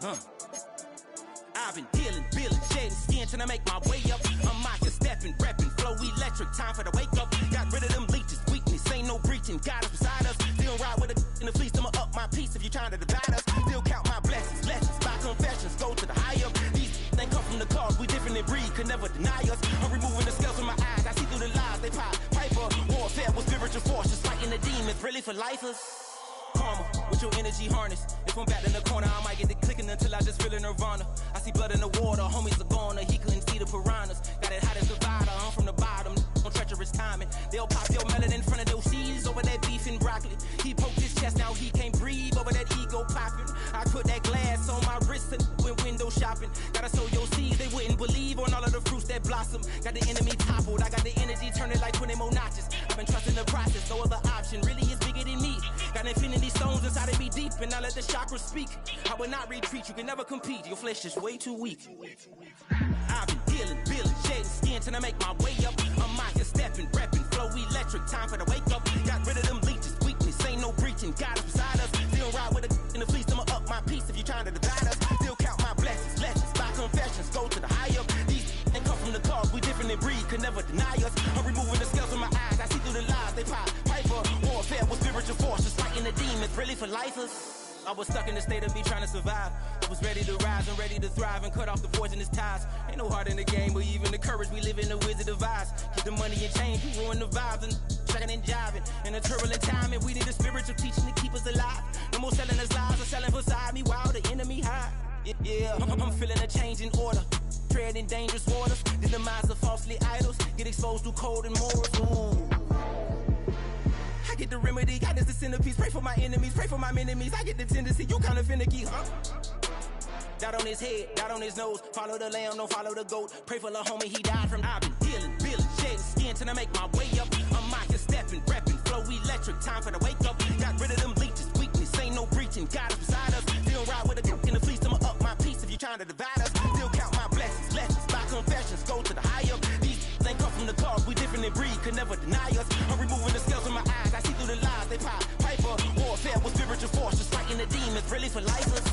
I've been dealing, shedding skin, trying to make my way up. I'm out here stepping, repping, flow electric, time for the wake up. Got rid of them leeches, weakness, ain't no breaching. God is beside us, still ride with a in the fleece. I'ma up my piece if you trying to divide us. Still count my blessings, lessons, by confessions, go to the higher. These they come from the cause, we different in breed, could never deny us. I'm removing the scales from my eyes, I see through the lies, they pop. Piper, warfare with spiritual forces, fighting the demons, really for lifers. Karma, with your energy harness. If I'm back in the corner, I might get the clicking until I just feel a nirvana. I see blood in the water, homies are gone, he couldn't see the piranhas. Got it hot as divider, I'm from the bottom, on treacherous timing. They'll pop your melon in front of those seeds over that beef and broccoli. He poked his chest, now he can't breathe over that ego popping. I put that glass on my wrist and went window shopping. Gotta sow your seeds, they wouldn't believe on all of the fruits that blossom. Got the enemy toppled, I got the energy turning like 20 more notches. I've been trusting the process, no other option really is bigger than me. Got infinity stones inside of me deep, and I let the chakras speak. I will not retreat, you can never compete, your flesh is way too weak. I've been dealing, shedding skin, trying to make my way up. I'm out here stepping, repping, flow electric, time for the wake up. Got rid of them leeches, weakness, ain't no breaching. God is beside us, still ride with a in the fleece. I'ma up my piece if you trying to divide us. Still count my blessings, lessons, by confessions, go to the higher. These ain't come from the cause, we different in breed, could never deny us. I'm removing the scales from my eyes, I see through the lies, they pop. Piper, warfare with spiritual forces, fighting the demons, really for lifers. I was stuck in the state of me trying to survive. I was ready to rise and ready to thrive and cut off the poisonous ties. Ain't no heart in the game, but even the courage we live in the Wizard of Oz. Get the money and change, we ruin the vibes and tracking and jiving. In a turbulent time, and we need a spiritual teaching to keep us alive. No more selling us lies or selling beside me while the enemy hide. Yeah, I'm feeling a change in order. Treading dangerous waters, the demise of falsely idols. Get exposed through code and morals. Ooh. I get the remedy, God is the centerpiece. Pray for my enemies, pray for my enemies. I get the tendency, you kinda finicky, huh? Dot on his head, dot on his nose. Follow the lamb, don't follow the goat. Pray for the homie, he died from. I've been dealing, shedding skin, trying to make my way up. I'm out here stepping, repping, flow electric, time for the wake up. Got rid of them leeches, weakness, ain't no breaching. God is beside us, still ride with a in the fleece. I'ma up my piece if you trying to divide us. Still count my blessings, lessons, by confessions, go to the higher. These ain't come from the cause, we different in breed, could never deny us. I'm removing the scales from my eyes, I see through the lies, they pop. Piper, warfare with spiritual forces, fighting the demons, really for lifers.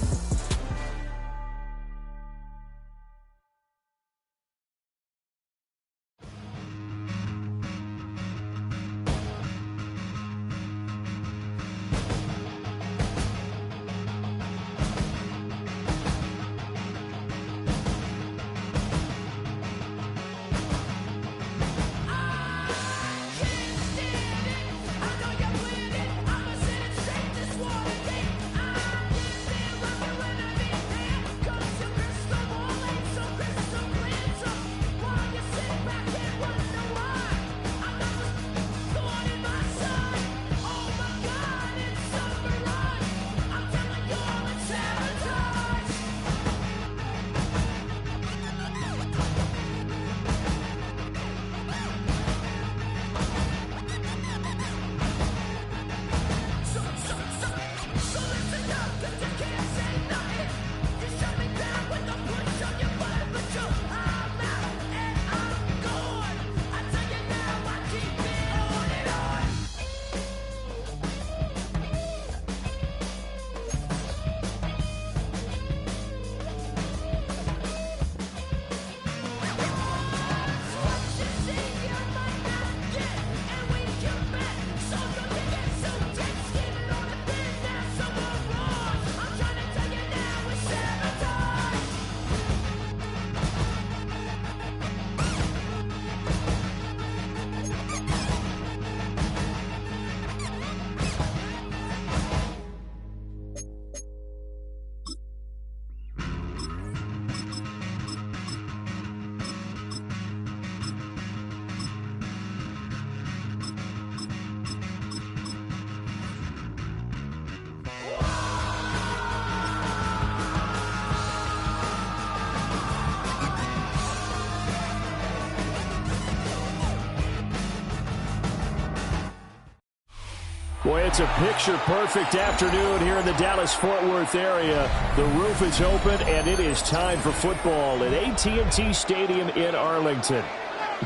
Boy, it's a picture-perfect afternoon here in the Dallas-Fort Worth area. The roof is open, and it is time for football at AT&T Stadium in Arlington.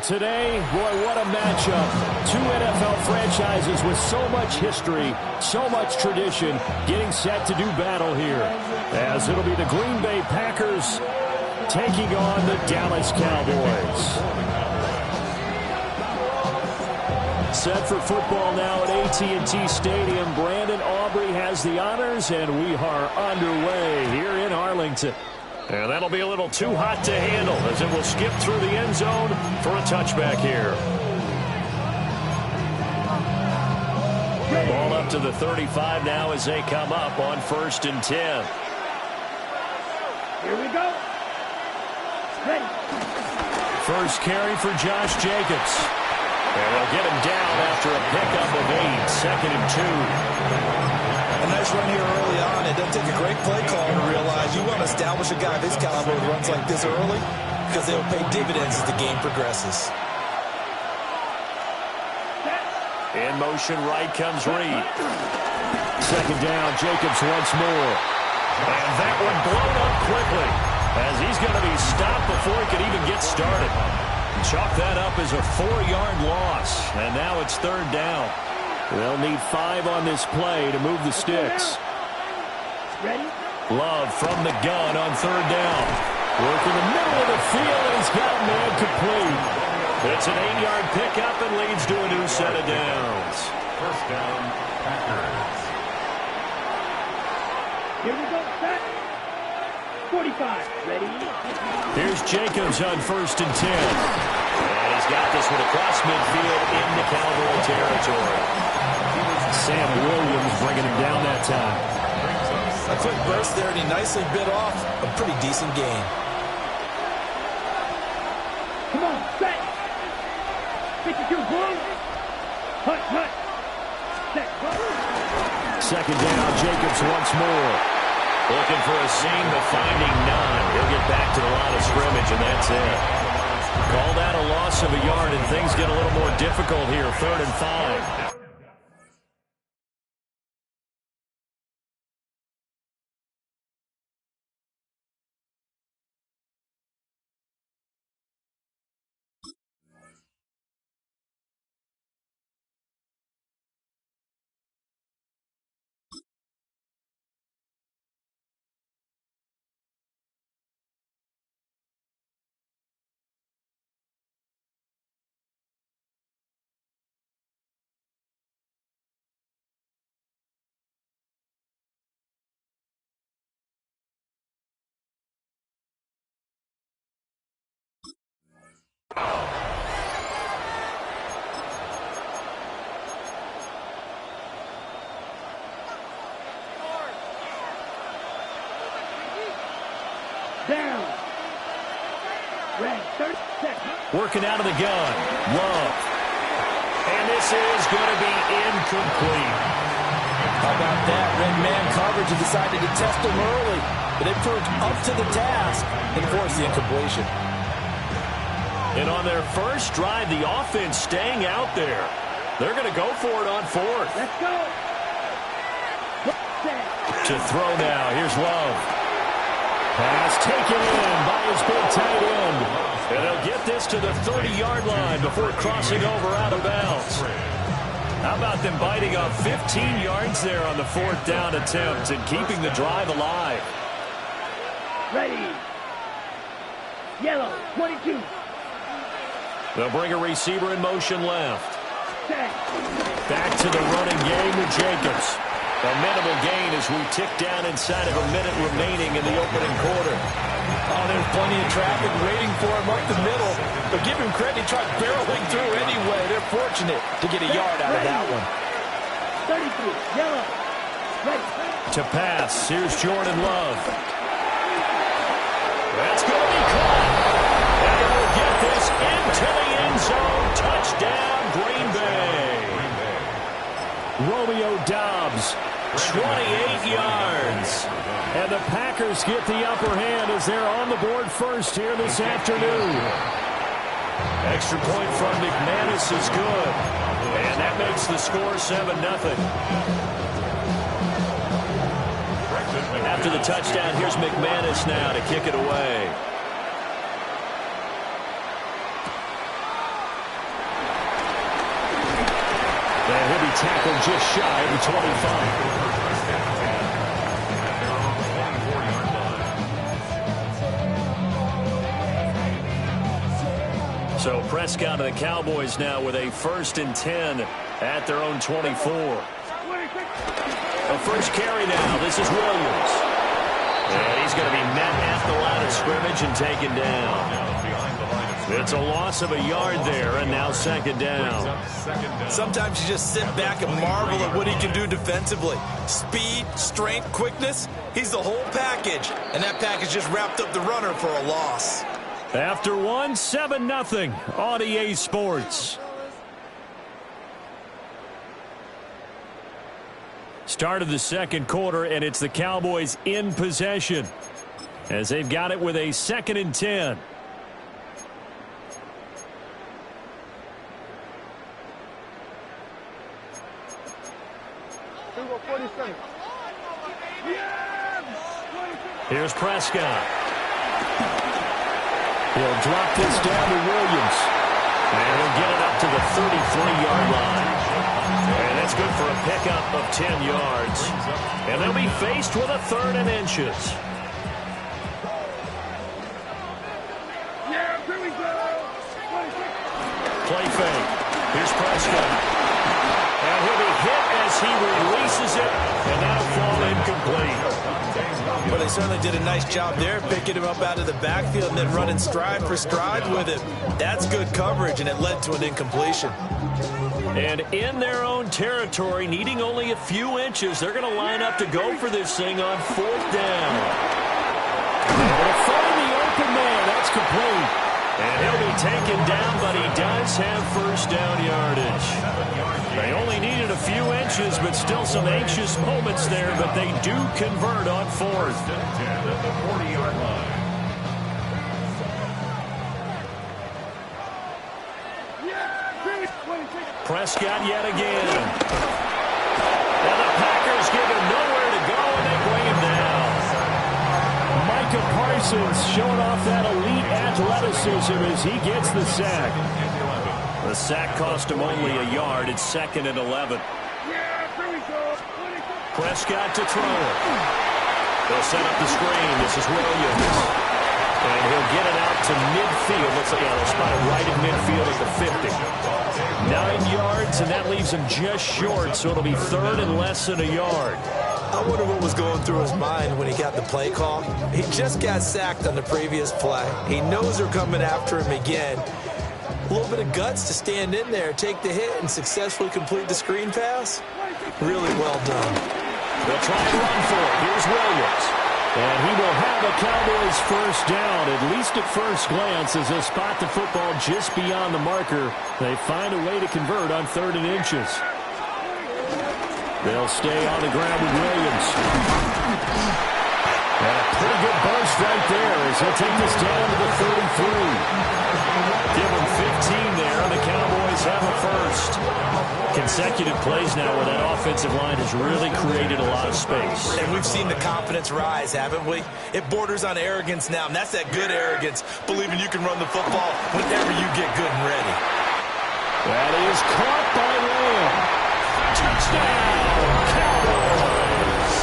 Today, boy, what a matchup. Two NFL franchises with so much history, so much tradition, getting set to do battle here. As it'll be the Green Bay Packers taking on the Dallas Cowboys. Set for football now at AT&T Stadium. Brandon Aubrey has the honors, and we are underway here in Arlington. And that'll be a little too hot to handle as it will skip through the end zone for a touchback here. Ball up to the 35 now as they come up on 1st and 10. Here we go. Ready. First carry for Josh Jacobs. And they'll get him down after a pickup of 8, 2nd and 2. A nice run here early on. It doesn't take a great play call to realize you want to establish a guy of his caliber who runs like this early because they'll pay dividends as the game progresses. In motion right comes Reed. 2nd down, Jacobs once more. And that one blown up quickly as he's going to be stopped before he can even get started. Chalk that up as a 4-yard loss. And now it's 3rd down. They'll need 5 on this play to move the sticks. Ready? Love from the gun on 3rd down. Work in the middle of the field, and he's got a man complete. It's an 8-yard pickup and leads to a new set of downs. 1st down, Packers. Here we go. Set. 45. Ready? Here's Jacobs on 1st and 10. And he's got this one across midfield into Cowboy territory. Sam Williams bringing him down that time. A quick burst there, and he nicely bit off a pretty decent gain. Come on. Set. 52. Boom. Hut. Hut. Set. Hut. 2nd down, Jacobs once more. Looking for a seam, but finding none. He'll get back to the line of scrimmage, and that's it. Call that a loss of a yard, and things get a little more difficult here. 3rd and 5. Down. Red. 30 seconds. Working out of the gun. Love. And this is going to be incomplete. How about that? Red man coverage and decided to test him early. But they proved up to the task and forced the incompletion. And on their first drive, the offense staying out there. They're going to go for it on 4th. Let's go. Set. To throw now. Here's Love. Pass taken in by his big tight end. And they'll get this to the 30-yard line before crossing over out of bounds. How about them biting off 15 yards there on the 4th down attempt and keeping the drive alive? Ready. Yellow. 22. They'll bring a receiver in motion left. Set. Back to the running game with Jacobs. A minimal gain as we tick down inside of a minute remaining in the opening quarter. Oh, there's plenty of traffic waiting for him up the middle. But give him credit, he tried barreling through anyway. They're fortunate to get a yard out of that one. 33. Yellow. Ready. To pass, here's Jordan Love. That's going to be caught. And he will get this into the end zone. Touchdown, Green Bay. Romeo Doubs. 28 yards. And the Packers get the upper hand as they're on the board first here this afternoon. Extra point from McManus is good. And that makes the score 7-0. After the touchdown, here's McManus now to kick it away. tackled just shy of the 25. So Prescott and the Cowboys now with a 1st and 10 at their own 24. A first carry now. This is Williams. And he's going to be met at the line of scrimmage and taken down. It's a loss of a yard there, and now 2nd down. Sometimes you just sit back and marvel at what he can do defensively. Speed, strength, quickness. He's the whole package. And that package just wrapped up the runner for a loss. After one, 7-0 on EA Sports. Start of the 2nd quarter, and it's the Cowboys in possession as they've got it with a 2nd and 10. Here's Prescott. He'll drop this down to Williams. And he'll get it up to the 33-yard line. And that's good for a pickup of 10 yards. And they'll be faced with a 3rd and inches. Play fake. Here's Prescott. And he'll be hit as he releases it. And that'll fall incomplete. But they certainly did a nice job there, picking him up out of the backfield and then running stride for stride with it. That's good coverage, and it led to an incompletion. And in their own territory, needing only a few inches, they're going to line up to go for this thing on 4th down. They'll find the open man. That's complete. And he'll be taken down, but he does have 1st down yardage. They only needed a few inches, but still some anxious moments there, but they do convert on 4th. At the 40-yard line. Prescott yet again. And the Packers give him nowhere to go, and they bring him down. Micah Parsons showing off that elite athleticism as he gets the sack. The sack cost him only a yard. It's 2nd and 11. Prescott to throw it. They'll set up the screen. This is Williams. And he'll get it out to midfield. Looks like they'll spot it right at midfield at the 50. 9 yards, and that leaves him just short, so it'll be 3rd and less than a yard. I wonder what was going through his mind when he got the play call. He just got sacked on the previous play. He knows they're coming after him again. A little bit of guts to stand in there, take the hit, and successfully complete the screen pass. Really well done. They'll try and run for it. Here's Williams. And he will have a Cowboys 1st down, at least at first glance, as they'll spot the football just beyond the marker. They find a way to convert on 3rd and inches. They'll stay on the ground with Williams. And a pretty good burst right there as he'll take this down to the 33. Give him 15 there, and the Cowboys have a 1st. Consecutive plays now where that offensive line has really created a lot of space. And we've seen the confidence rise, haven't we? It borders on arrogance now, and that's that good arrogance, believing you can run the football whenever you get good and ready. That is caught by Lamb. Touchdown, Cowboys.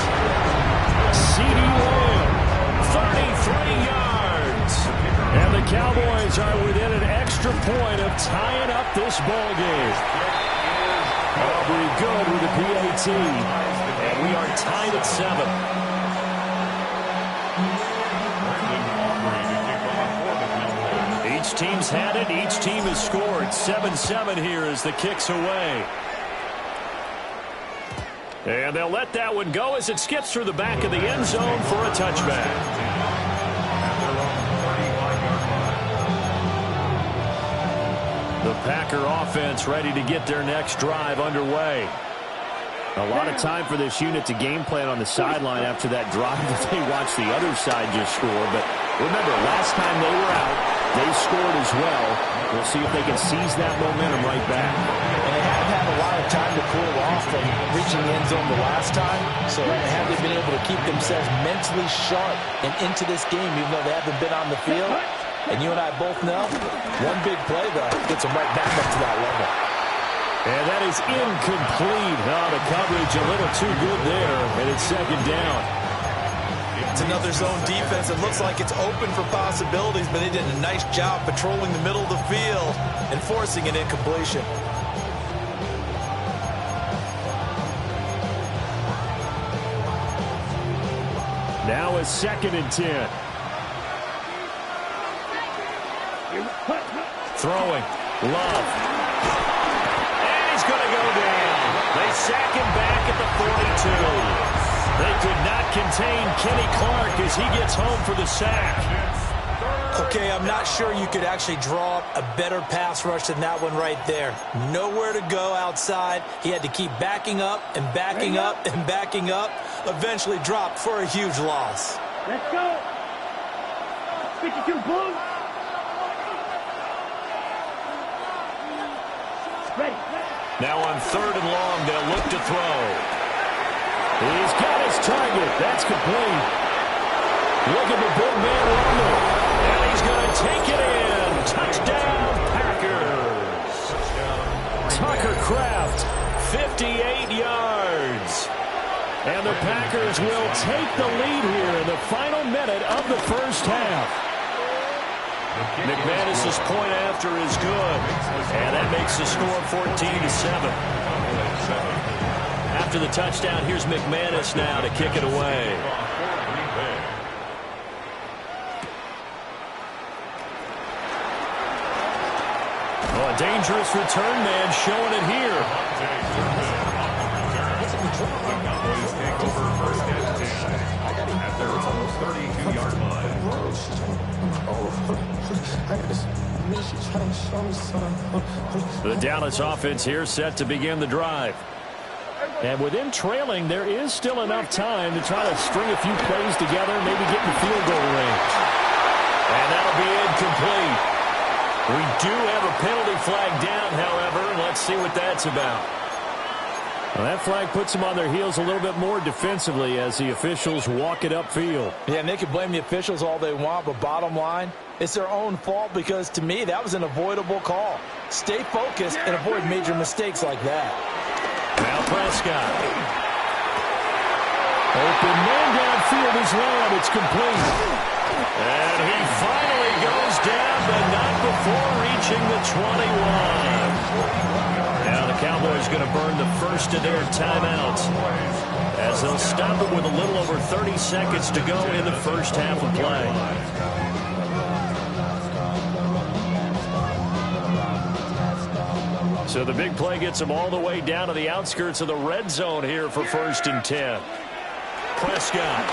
CeeDee Lamb, 33 yards. And the Cowboys are within an extra point of tying up this ball game. Aubrey good with the PAT. And we are tied at 7. Each team's had it. Each team has scored. 7-7 here as the kick's away. And they'll let that one go as it skips through the back of the end zone for a touchback. The Packer offense ready to get their next drive underway. A lot of time for this unit to game plan on the sideline after that drive that they watched the other side just score. But remember, last time they were out, they scored as well. We'll see if they can seize that momentum right back. And they haven't had a lot of time to cool off from reaching the end zone the last time. So have they been able to keep themselves mentally sharp and into this game, even though they haven't been on the field? And you and I both know, one big play, though, gets them right back up to that level. And that is incomplete. Oh, the coverage a little too good there, and it's second down. It's another zone defense. It looks like it's open for possibilities, but they did a nice job patrolling the middle of the field and forcing an incompletion. Now a 2nd and 10. Throwing. Love. And he's going to go down. They sack him back at the 42. They could not contain Kenny Clark as he gets home for the sack. Okay, I'm not sure you could actually draw up a better pass rush than that one right there. Nowhere to go outside. He had to keep backing up and backing up and backing up. Eventually dropped for a huge loss. Let's go. 52 blue. Ready. Now on 3rd and long, they'll look to throw. He's got his target. That's complete. Look at the big man Romo. And he's going to take it in. Touchdown, Packers. Tucker Kraft, 58 yards. And the Packers will take the lead here in the final minute of the first half. McManus's point after is good. And that makes the score 14-7. After the touchdown, here's McManus now to kick it away. Oh, a dangerous return man showing it here. Cowboys take over 1st and 10 at their own 32-yard line. The Dallas offense here set to begin the drive. And with them trailing, there is still enough time to try to string a few plays together, maybe get in the field goal range. And that'll be incomplete. We do have a penalty flag down, however. Let's see what that's about. Well, that flag puts them on their heels a little bit more defensively as the officials walk it upfield. Yeah, and they can blame the officials all they want, but bottom line, it's their own fault because, to me, that was an avoidable call. Stay focused and avoid major mistakes like that. Now Prescott. Open man downfield is Lamb. It's complete. And he finally goes down, but not before reaching the 21. Now the Cowboys going to burn the first of their timeouts as they'll stop it with a little over 30 seconds to go in the first half of play. So the big play gets them all the way down to the outskirts of the red zone here for 1st and 10. Prescott.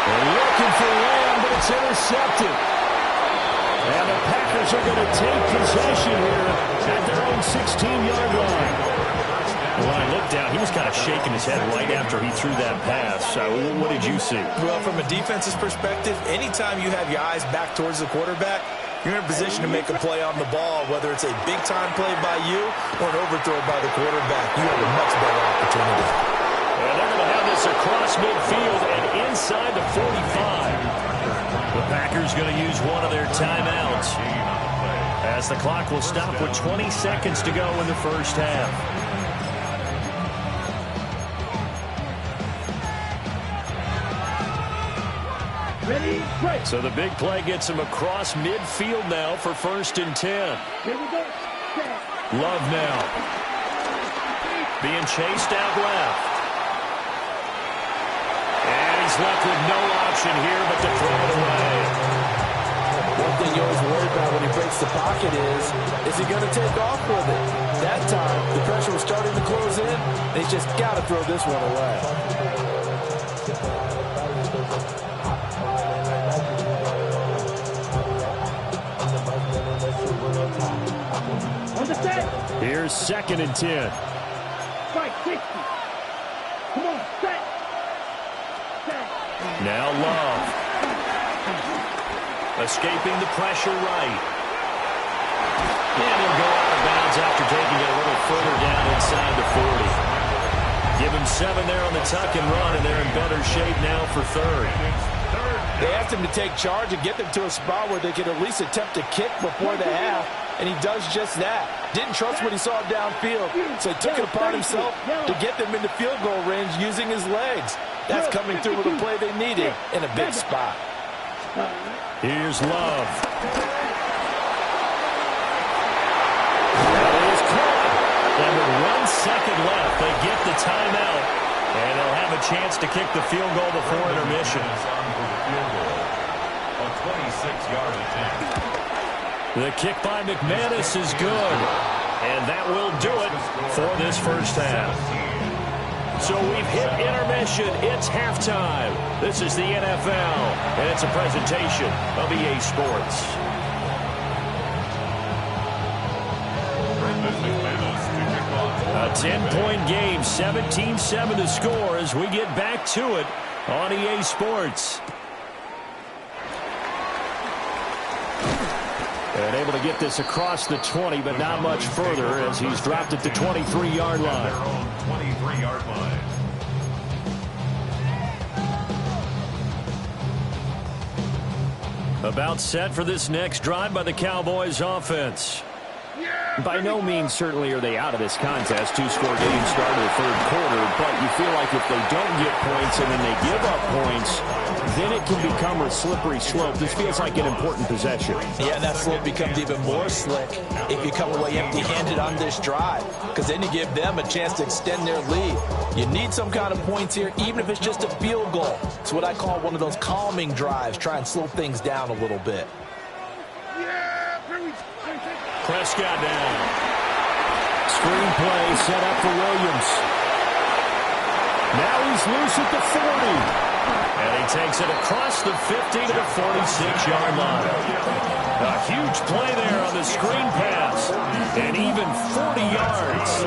They're looking for Lamb, but it's intercepted. And the Packers are going to take possession here at their own 16-yard line. When I looked down, he was kind of shaking his head right after he threw that pass. What did you see? Well, from a defense's perspective, anytime you have your eyes back towards the quarterback, you're in a position to make a play on the ball, whether it's a big-time play by you or an overthrow by the quarterback. You have a much better opportunity. And they're going to have this across midfield and inside the 45. The Packers going to use one of their timeouts as the clock will stop with 20 seconds to go in the first half. Ready, break. So the big play gets him across midfield now for 1st and 10. Here we go. Love now. Being chased out left. And he's left with no option here but to throw it away. One thing you always worry about when he breaks the pocket is he going to take off with it? That time, the pressure was starting to close in, and he's just got to throw this one away. Here's 2nd and 10. Strike 60. Come on, set. Now Love. Escaping the pressure right. And he'll go out of bounds after taking it a little further down inside the 40. Give him 7 there on the tuck and run, and they're in better shape now for 3rd. They asked him to take charge and get them to a spot where they could at least attempt to kick before the half, and he does just that. Didn't trust what he saw downfield, so he took it upon himself to get them into field goal range using his legs. That's coming through with a play they needed in a big spot. Here's Love. That is caught. And with 1 second left, they get the timeout. And they'll have a chance to kick the field goal before intermission. A 26-yard attempt. The kick by McManus is good. And that will do it for this first half. So we've hit intermission. It's halftime. This is the NFL, and it's a presentation of EA Sports. A 10-point game, 17-7 to score as we get back to it on EA Sports. And able to get this across the 20, but not much further as he's dropped at the 23-yard line. Their own 23-yard line. About set for this next drive by the Cowboys offense. By no means certainly are they out of this contest. Two-score game start of the third quarter, but you feel like if they don't get points and then they give up points, then it can become a slippery slope. This feels like an important possession. Yeah, and that slope becomes even more slick if you come away empty-handed on this drive, because then you give them a chance to extend their lead. You need some kind of points here, even if it's just a field goal. It's what I call one of those calming drives. Try and slow things down a little bit. Prescott down. Screen play set up for Williams. Now he's loose at the 40. And he takes it across the 50 to the 46-yard line. A huge play there on the screen pass. And even 40 yards.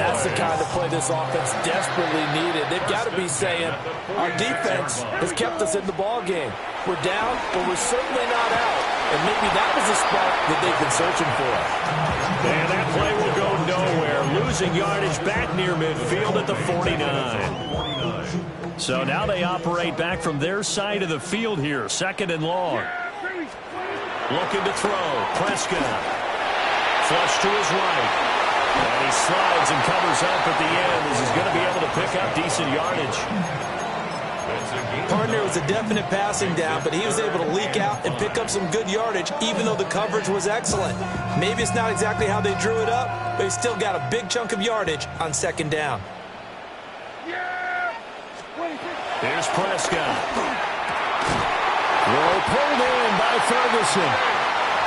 That's the kind of play this offense desperately needed. They've got to be saying, our defense has kept us in the ball game. We're down, but we're certainly not out. And maybe that was the spot that they've been searching for. And that play will go nowhere. Losing yardage back near midfield at the 49. So now they operate back from their side of the field here. 2nd and long. Looking to throw. Prescott. Flush to his right. And he slides and covers up at the end as he's going to be able to pick up decent yardage. Partner was a definite passing down, but he was able to leak out and pick up some good yardage, even though the coverage was excellent. Maybe it's not exactly how they drew it up, but he still got a big chunk of yardage on 2nd down. Here's Prescott. Throw pulled in by Ferguson.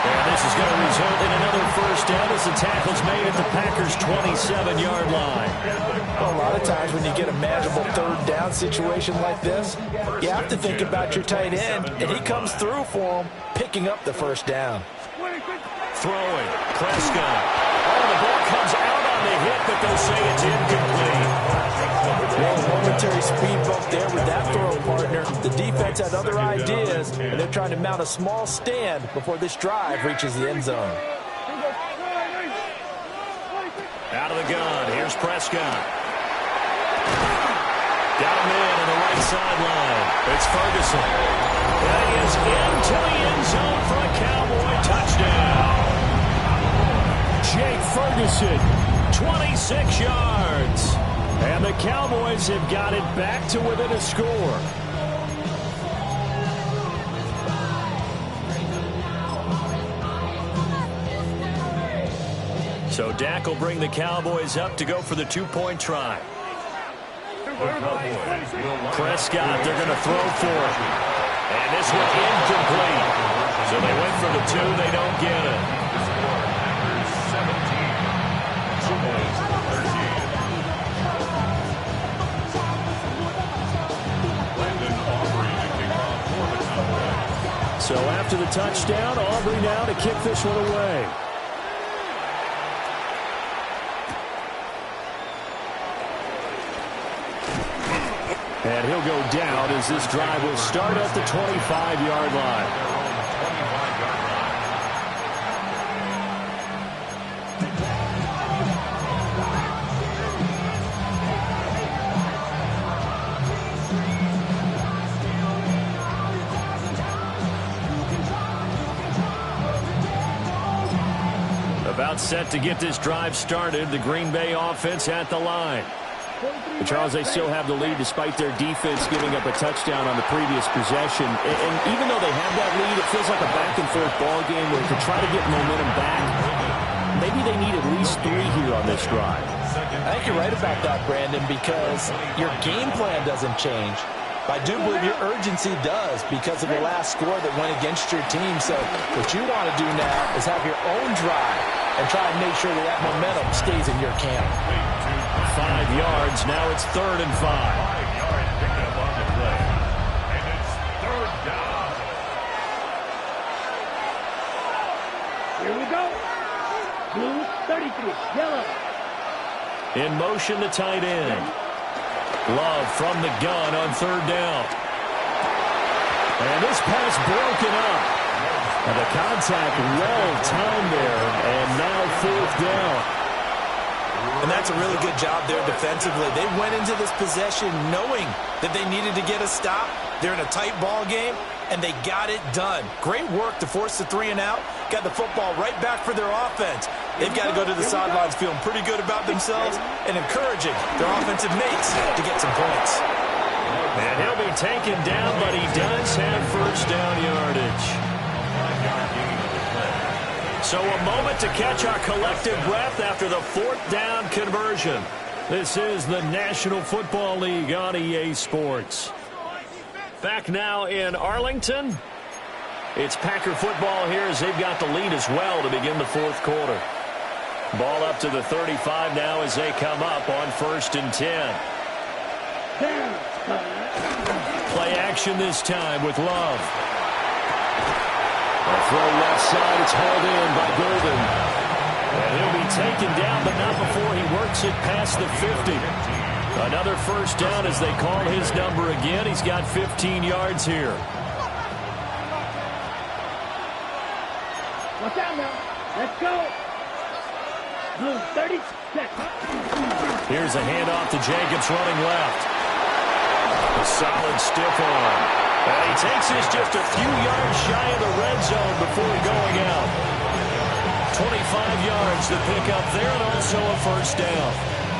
And this is going to result in another first down as the tackle's made at the Packers' 27-yard line. Well, a lot of times when you get a manageable 3rd down situation like this, you have to think about your tight end, and he comes through for him, picking up the first down. Throwing. Prescott. Oh, the ball comes out on the hit, but they'll say it's incomplete. Well, momentary speed bump there with that throw, partner. The defense had other ideas, and they're trying to mount a small stand before this drive reaches the end zone. Out of the gun. Here's Prescott. Got him in on the right sideline. It's Ferguson. And he is into the end zone for a Cowboy touchdown. Jake Ferguson, 26 yards. And the Cowboys have got it back to within a score. So Dak will bring the Cowboys up to go for the 2-point try. Prescott, they're going to throw for it. And this one incomplete. So they went for the 2, they don't get it. So after the touchdown, Aubrey now to kick this one away. And he'll go down as this drive will start at the 25-yard line. timeout set to get this drive started. The Green Bay offense at the line. But Charles, they still have the lead despite their defense giving up a touchdown on the previous possession. And even though they have that lead, it feels like a back-and-forth ball game where to try to get momentum back, maybe they need at least 3 here on this drive. I think you're right about that, Brandon, because your game plan doesn't change. I do believe your urgency does because of the last score that went against your team. So what you want to do now is have your own drive and try and make sure that momentum stays in your camp. 5 yards. Now it's 3rd and 5. 5 yards picked up on the play. And it's 3rd down. Here we go. Blue 33, yellow. In motion, the tight end. Love from the gun on 3rd down. And this pass broken up. And the contact well-timed there. And now 4th down. And that's a really good job there defensively. They went into this possession knowing that they needed to get a stop. They're in a tight ball game, and they got it done. Great work to force the 3 and out. Got the football right back for their offense. They've got to go to the sidelines feeling pretty good about themselves and encouraging their offensive mates to get some points. And he'll be taken down, but he does have 1st down yardage. So a moment to catch our collective breath after the 4th down conversion. This is the National Football League on EA Sports. Back now in Arlington. It's Packer football here as they've got the lead as well to begin the 4th quarter. Ball up to the 35 now as they come up on 1st and 10. Play action this time with Love. A throw left side. It's hauled in by Golden. And he'll be taken down, but not before he works it past the 50. Another 1st down as they call his number again. He's got 15 yards here. Watch out now. Let's go. Blue 30. Here's a handoff to Jacobs running left. A solid stiff arm. And he takes this just a few yards shy of the red zone before going out. 25 yards to pick up there and also a 1st down.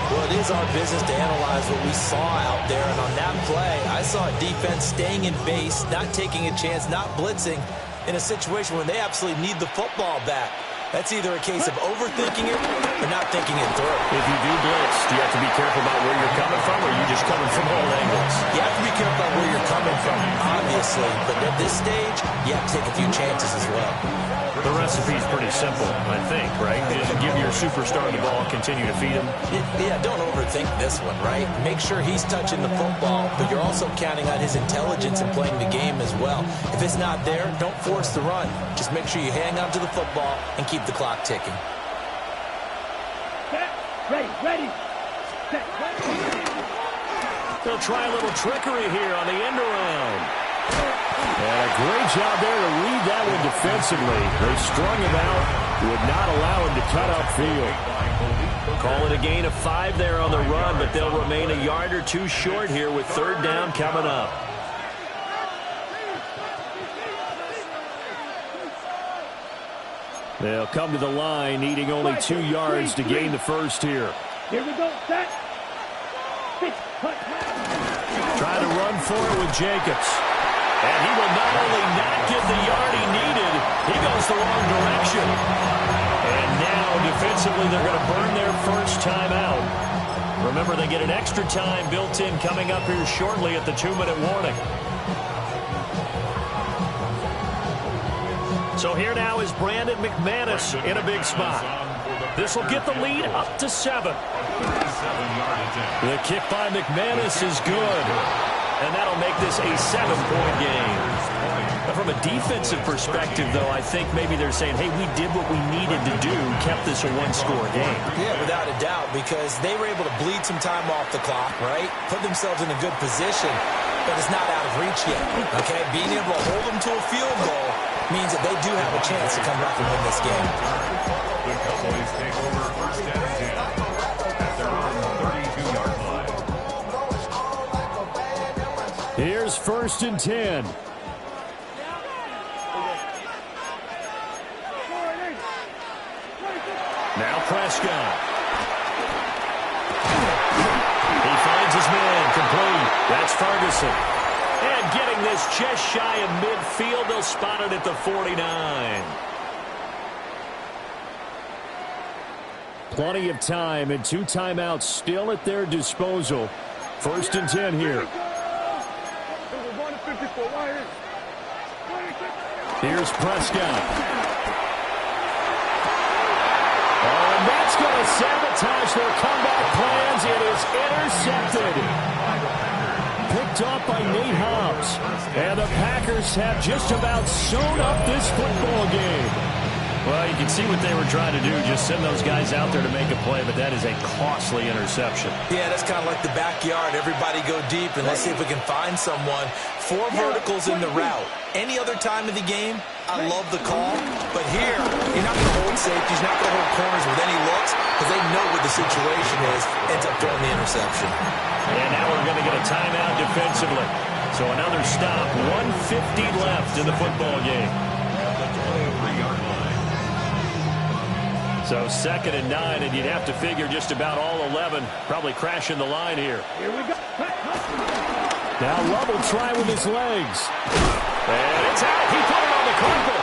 Well, it is our business to analyze what we saw out there. And on that play, I saw a defense staying in base, not taking a chance, not blitzing in a situation where they absolutely need the football back. That's either a case of overthinking it or not thinking it through. If you do blitz, do you have to be careful about where you're coming from, or are you just coming from all angles? You have to be careful about where you're coming from, obviously. But at this stage, you have to take a few chances as well. The recipe's pretty simple, I think, right? Just give your superstar the ball and continue to feed him. Yeah, don't overthink this one, right? Make sure he's touching the football, but you're also counting on his intelligence in playing the game as well. If it's not there, don't force the run. Just make sure you hang on to the football and keep the clock ticking. Set. Ready. Set. They'll try a little trickery here on the end around. And a great job there to read that one defensively. They strung him out, would not allow him to cut upfield. Call it a gain of 5 there on the run, but they'll remain a yard or 2 short here with 3rd down coming up. They'll come to the line, needing only 2 yards to gain the 1st here. Here we go, set. Trying to run for it with Jacobs. And he will not only not get the yard he needed, he goes the wrong direction. And now, defensively, they're going to burn their 1st time out. Remember, they get an extra time built in coming up here shortly at the 2-minute warning. So here now is Brandon McManus in a big spot. This will get the lead up to 7. The kick by McManus is good. And that'll make this a 7-point game. But from a defensive perspective, though, I think maybe they're saying, hey, we did what we needed to do, kept this a 1-score game. Yeah, without a doubt, because they were able to bleed some time off the clock, right? Put themselves in a good position, but it's not out of reach yet, okay? Being able to hold them to a field goal means that they do have a chance to come back and win this game. The Cowboys take over 1st and 10 at their own 32-yard line. Here's 1st and 10. Now Prescott. He finds his man, complete. That's Ferguson. And getting this just shy of midfield, they'll spot it at the 49. Plenty of time and 2 timeouts still at their disposal. 1st and 10 here. Here's Prescott. Oh, and that's going to sabotage their comeback plans. It is intercepted. Picked off by Nate Hobbs. And the Packers have just about sewn up this football game. Well, you can see what they were trying to do, just send those guys out there to make a play, but that is a costly interception. Yeah, that's kind of like the backyard. Everybody go deep, and let's see if we can find someone. 4 verticals in the route. Any other time of the game, I love the call, but here, you're not going to hold safeties, you're not going to hold corners with any looks, because they know what the situation is, ends up throwing the interception. And now we're going to get a timeout defensively. So another stop, 1:50 left in the football game. So 2nd and 9, and you'd have to figure just about all 11 probably crashing the line here. Here we go. Now Love will try with his legs. And it's out. He put it on the carpet.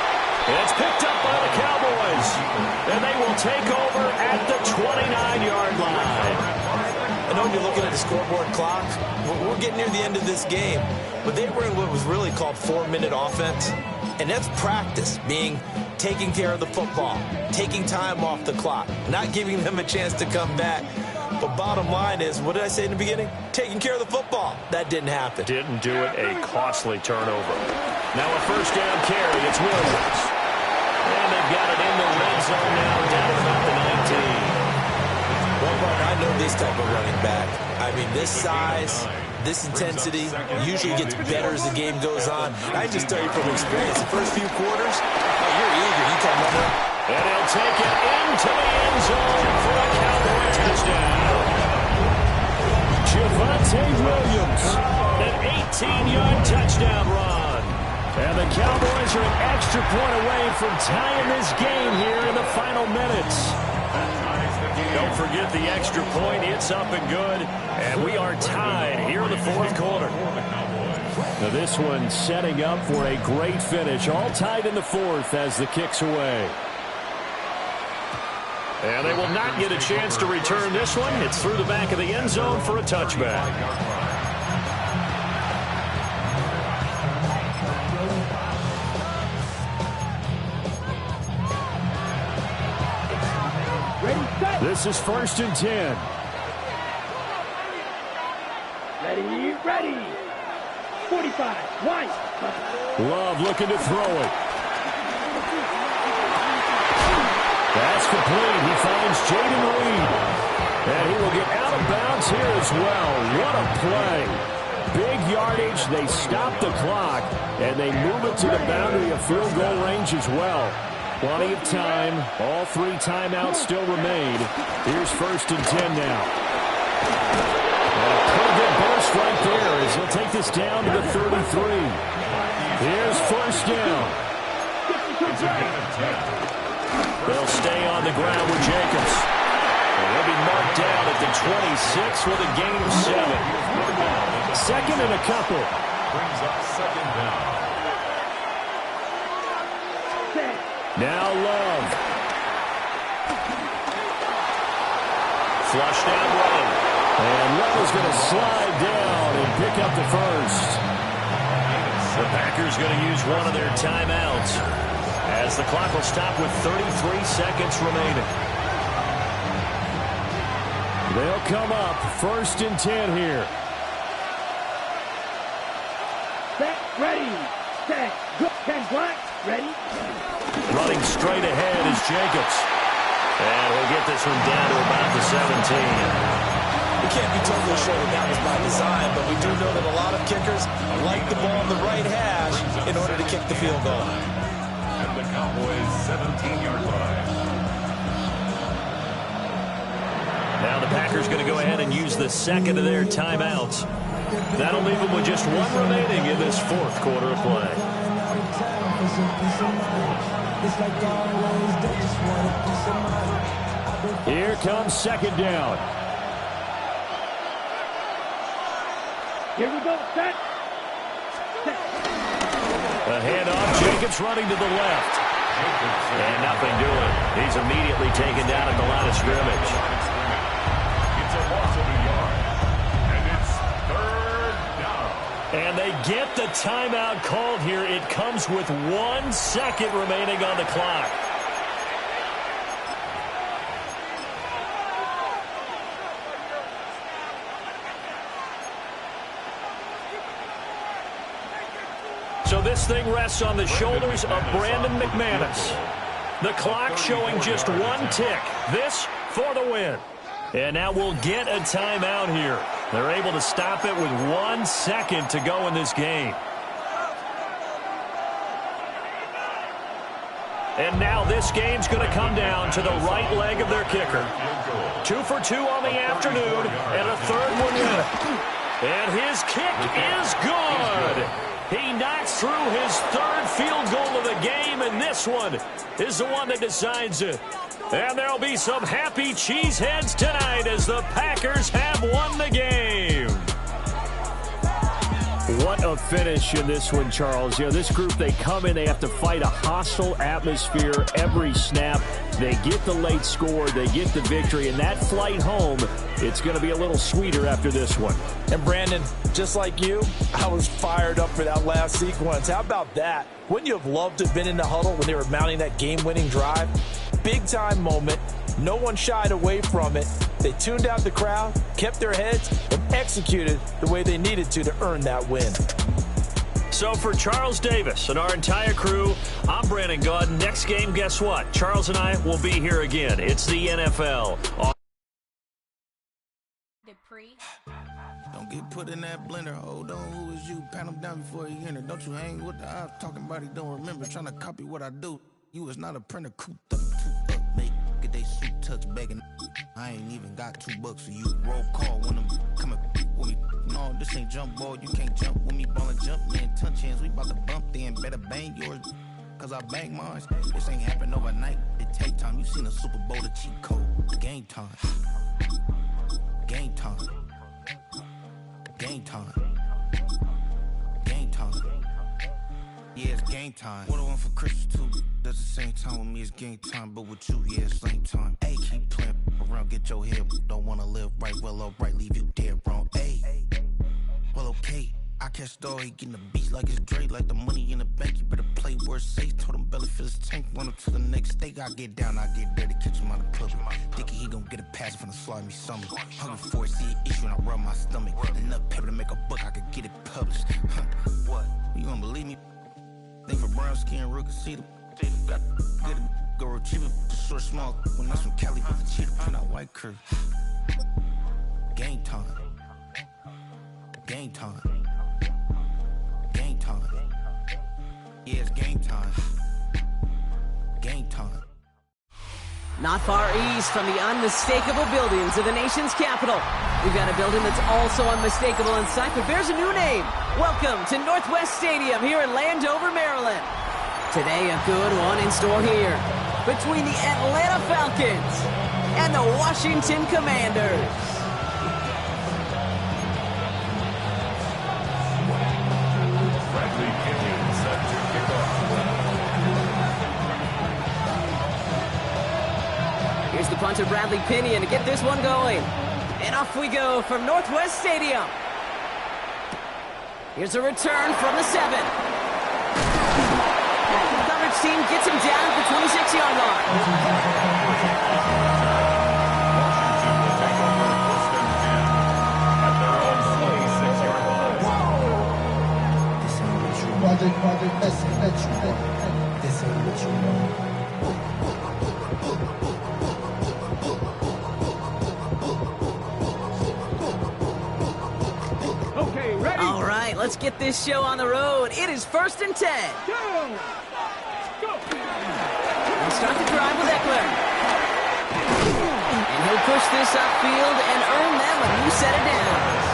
And it's picked up by the Cowboys. And they will take over at the 29-yard line. I know you're looking at the scoreboard clock. We're getting near the end of this game. But they were in what was really called 4-minute offense. And that's practice, being taking care of the football, taking time off the clock, not giving them a chance to come back. But bottom line is, what did I say in the beginning? Taking care of the football. That didn't happen. Didn't do it. A costly turnover. Now a 1st down carry. It's Williams. And they've got it in the red zone now, down at about the 19. Well, Mark, I know this type of running back. I mean, this size, this intensity usually gets better as the game goes on. I just tell you from experience, the first few quarters, you're eager. You come running. And he'll take it into the end zone for a Cowboy touchdown. Javonte Williams, an 18-yard touchdown run. And the Cowboys are an extra point away from tying this game here in the final minutes. Don't forget the extra point. It's up and good. And we are tied here in the 4th quarter. Now this one setting up for a great finish. All tied in the 4th as the kick's away. And they will not get a chance to return this one. It's through the back of the end zone for a touchback. This is 1st and 10. Ready. 45. White. Love looking to throw it. That's complete. He finds Jaden Reed. And he will get out of bounds here as well. What a play. Big yardage. They stop the clock. And they move it to the boundary of field goal range as well. Plenty of time. All 3 timeouts still remain. Here's 1st and 10 now. And a pretty good burst right there as he'll take this down to the 33. Here's 1st down. They'll stay on the ground with Jacobs. And they'll be marked down at the 26 with a gain of 7. 2nd and a couple. Brings up 2nd down. Now Love. Flushed out running. And Love is going to slide down and pick up the 1st. The Packers going to use one of their timeouts as the clock will stop with 33 seconds remaining. They'll come up 1st and 10 here. Set, ready, set, go. 10 black, ready. Running straight ahead is Jacobs. And he'll get this one down to about the 17. We can't be totally sure that was by design, but we do know that a lot of kickers like the ball in the right hash in order to kick the field goal. At the Cowboys' 17-yard line. Now the Packers going to go ahead and use the 2nd of their timeouts. That'll leave them with just 1 remaining in this 4th quarter of play. It's like always, they just want a piece of mind. I Here comes second down. Here we go. Set. A handoff. Jacobs running to the left. And nothing doing. He's immediately taken down at the line of scrimmage. It's a loss of a yard. And it's third down. And they get the timeout called here. It comes with 1 second remaining on the clock. So this thing rests on the shoulders of Brandon McManus. The clock showing just 1 tick. This for the win. And now we'll get a timeout here. They're able to stop it with 1 second to go in this game. And now this game's going to come down to the right leg of their kicker. 2 for 2 on the afternoon, and a third one in it. And his kick is good. He knocks through his third field goal of the game, and this one is the one that decides it. And there'll be some happy cheeseheads tonight as the Packers have won the game. What a finish in this one, Charles. You know, this group, they come in, they have to fight a hostile atmosphere every snap. They get the late score, they get the victory, and that flight home, it's going to be a little sweeter after this one. And Brandon, just like you, I was fired up for that last sequence. How about that? Wouldn't you have loved to have been in the huddle when they were mounting that game-winning drive? Big-time moment. No one shied away from it. They tuned out the crowd, kept their heads, and executed the way they needed to earn that win. So for Charles Davis and our entire crew, I'm Brandon Gaudin. Next game, guess what? Charles and I will be here again. It's the NFL. Don't get put in that blender. Hold on, who is you? Pat him down before he enter. Don't you hang with the ops talking about he don't remember. Trying to copy what I do. You is not a printer. Cooped up, make get they suit touch begging. I ain't even got $2 for you. Roll call when I'm coming with me. No, this ain't jump ball. You can't jump with me. Ballin' jump, man. Touch hands. We about to bump then. Better bang yours. Cause I bang mine. This ain't happen overnight. It take time. You seen a Super Bowl, the cheat code. Game time. Game time. Game time. Game time. Yeah, it's game time. What I want for Christmas too. That's the same time with me, it's game time. But with you, yeah, it's same time. Hey, keep playing around, get your head. Don't wanna live right, well, alright, leave you dead wrong. Hey, well, okay. I catch the he getting the beats like it's Dre, like the money in the bank. You better play where it's safe. Told him belly fill his tank. Run up to the next state. I get down, I get dirty, catch him on the club. Thinking he gon' get a pass from the slimy summer. Hungry for it, see an issue and I rub my stomach. Enough paper to make a book, I could get it published. What? You gonna believe me? Think for brown skin, real can see them. Got good, go retrieve it. Short, small. When that's from Cali, but the cheetah print out white curve. Game time. Game time. Game time. Yeah, it's game time. Game time. Not far east from the unmistakable buildings of the nation's capital, we've got a building that's also unmistakable in sight, but bears a new name. Welcome to Northwest Stadium here in Landover, Maryland. Today, a good one in store here between the Atlanta Falcons and the Washington Commanders. Bradley Pinion set to kick off. Here's the punter, Bradley Pinion, to get this one going. And off we go from Northwest Stadium. Here's a return from the 7. The coverage team gets him down at the 26-yard line. Okay, ready? All right, let's get this show on the road. It is 1st and 10. Go! Go! We'll start the drive with Eckler. And he'll push this upfield and earn them a new set of downs.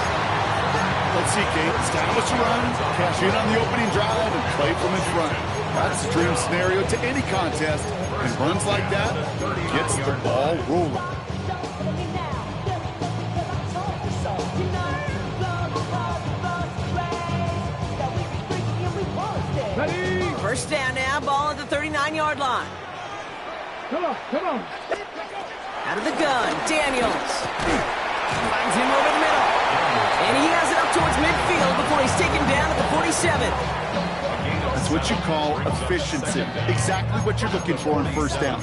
But see, Kate. Establish a run, cash in on the opening drive, and play from in front. That's the dream scenario to any contest. And runs like that gets the ball rolling. First down now, ball at the 39-yard line. Come on, come on. Out of the gun, Daniels. Finds him over the middle. And he has it up towards midfield before he's taken down at the 47. That's what you call efficiency. Exactly what you're looking for on first down.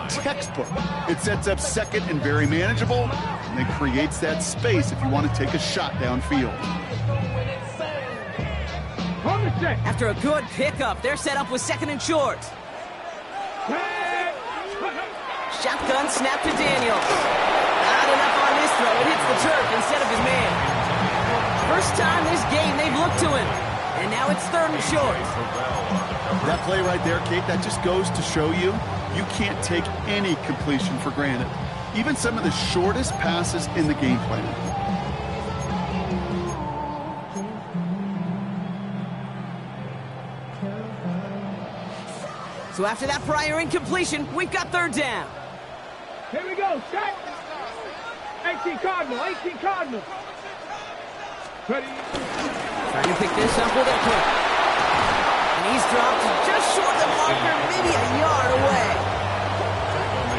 Textbook. It sets up second and very manageable, and it creates that space if you want to take a shot downfield. After a good pickup, they're set up with second and short. Shotgun snap to Daniels. Not enough on this throw. It hits the turf instead of his man. First time this game they've looked to him. And now it's third and short. That play right there, Kate, that just goes to show you can't take any completion for granted. Even some of the shortest passes in the game plan. So after that prior incompletion, we've got third down. Here we go, set. 18 Cardinal, 18 Cardinal. Ready. Trying to pick this up with a quick. And he's dropped just short of the marker, maybe a yard away.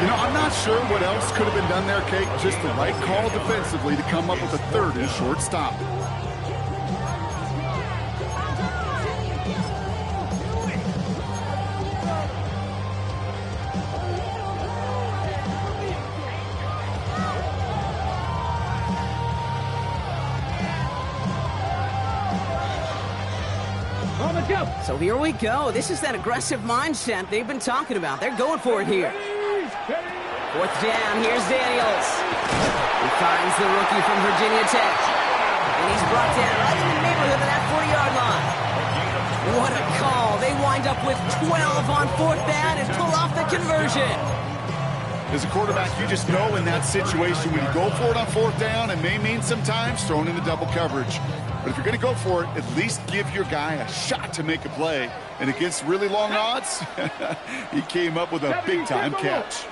You know, I'm not sure what else could have been done there, Kate. Just the right call defensively to come up with a third and short stop. So here we go. This is that aggressive mindset they've been talking about. They're going for it here. Fourth down. Here's Daniels. He finds the rookie from Virginia Tech. And he's brought down right in the neighborhood of that 40-yard line. What a call. They wind up with 12 on fourth down and pull off the conversion. As a quarterback, you just know in that situation when you go for it on fourth down, it may mean sometimes throwing into double coverage. But if you're going to go for it, at least give your guy a shot to make a play. And against really long odds, he came up with a big-time catch.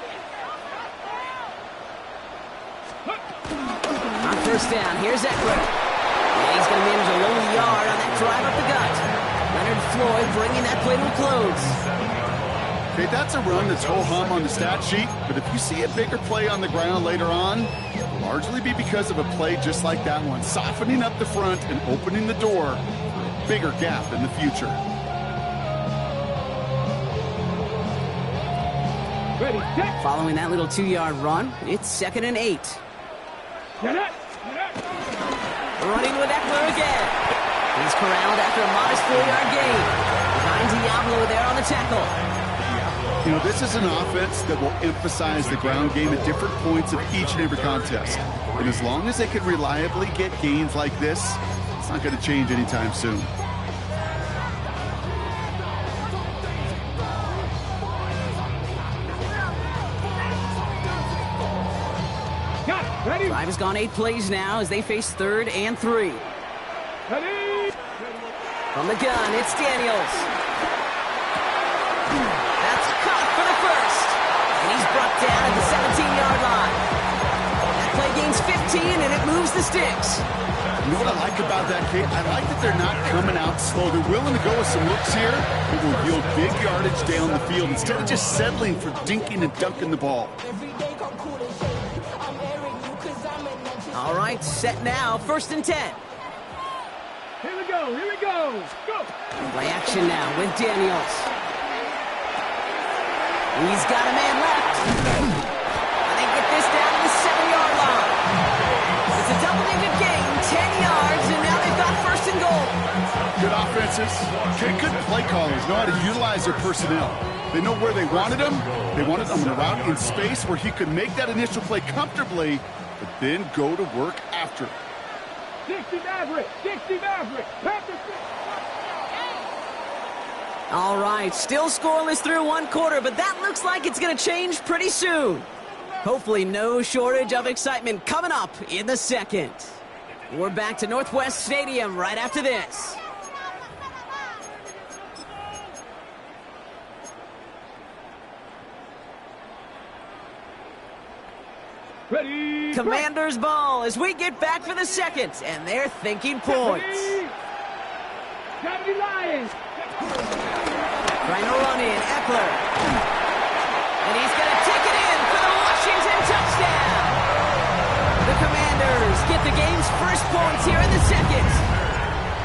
On first down, here's Eckler. And he's going to manage a low yard on that drive up the gut. Leonard Floyd bringing that play to a close. Okay, that's a run that's ho-hum on the stat sheet, but if you see a bigger play on the ground later on, it'll largely be because of a play just like that one, softening up the front and opening the door for a bigger gap in the future. Following that little 2-yard run, it's 2nd and 8. Running with Eckler again. He's corralled after a modest 4-yard gain. Behind Diablo there on the tackle. You know, this is an offense that will emphasize the ground game at different points of each and every contest. And as long as they can reliably get gains like this, it's not going to change anytime soon. Drive has gone 8 plays now as they face 3rd and 3. From the gun, it's Daniels. That's caught for the first. And he's brought down at the 17-yard line. That play gains 15, and it moves the sticks. You know what I like about that, Kate? I like that they're not coming out slow. They're willing to go with some looks here. It will yield big yardage down the field instead of just settling for dinking and dunking the ball. All right, set now, 1st and 10. Here we go, here we go. Go. Play action now with Daniels. He's got a man left. And they get this down to the 7-yard line. It's a double-digit gain, 10 yards, and now they've got 1st and goal. Good offenses. Good play callers know how to utilize their personnel. They know where they wanted him. They wanted him in a route in space where he could make that initial play comfortably, but then go to work after. 60 Maverick, 60 Maverick. All right, still scoreless through 1 quarter, but that looks like it's going to change pretty soon. Hopefully no shortage of excitement coming up in the 2nd. We're back to Northwest Stadium right after this. Ready. Commanders ball as we get back for the second, and they're thinking points. Gravity Lions. Trying to run in, Eckler. And he's going to take it in for the Washington touchdown. The Commanders get the game's first points here in the second.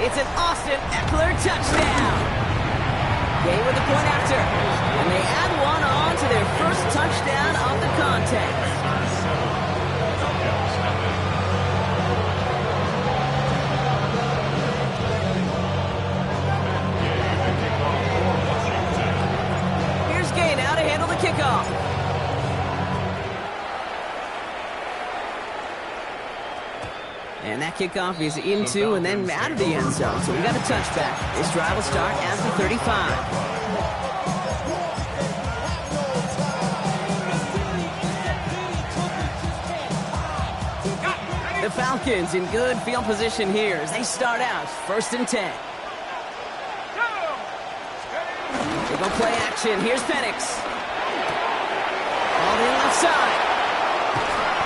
It's an Austin Eckler touchdown. Game with the point after. And they add one on to their first touchdown of the contest. Here's Gay now to handle the kickoff. And that kickoff is into and then out of the end zone. So we got a touchback. This drive will start at the 35. The Falcons in good field position here as they start out 1st and 10. They go play action. Here's Penix. Ball to the left side.